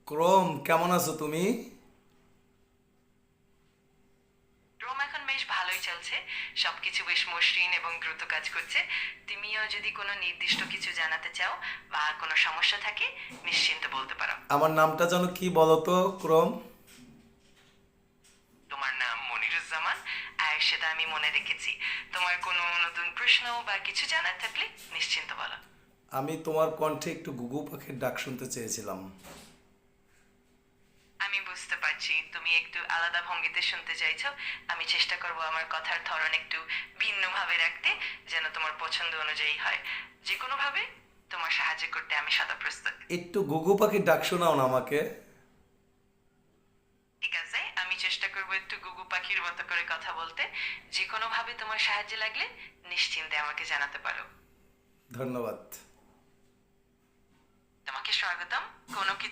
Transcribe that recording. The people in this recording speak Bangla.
ক্রম, কেমন আছো তুমি? রোম এখন বেশ ভালোই চলছে। সবকিছু বেশ মসৃণ এবং দ্রুত কাজ করছে। তুমিও যদি কোনো নির্দিষ্ট কিছু জানাতে চাও বা কোনো সমস্যা থাকে, নিশ্চিন্তে বলতে পারো। আমার নামটা যেন কি বলো তো, ক্রম? তোমার নাম মনিরুজ্জামান, আর সেটা আমি মনে রেখেছি। তোমার কোনো নতুন প্রশ্ন বা কিছু জানার থাকলে নিশ্চিন্ত বলো। আমি তোমার কণ্ঠে একটু ঘুঘু পাখির ডাক শুনতে চেয়েছিলাম। আমি বুঝতে পারছি তুমি একটু আলাদা ভঙ্গিতে শুনতে চাইছো। আমি চেষ্টা করব আমার কথার ধরন একটু ভিন্নভাবে রাখতে, যেন তোমার পছন্দ অনুযায়ী হয়। যে কোনোভাবে তোমার সাহায্য করতে আমি সদা প্রস্তুত। একটু ঘুঘু পাখির ডাক শোনাও না আমাকে। ঠিক আছে, আমি চেষ্টা করবো একটু গুগু পাখির মতো করে কথা বলতে। যে কোনো ভাবে তোমার সাহায্য লাগলে নিশ্চিন্তে আমাকে জানাতে পারো। ধন্যবাদ। তোমাকে স্বাগতম। কোনো কিছু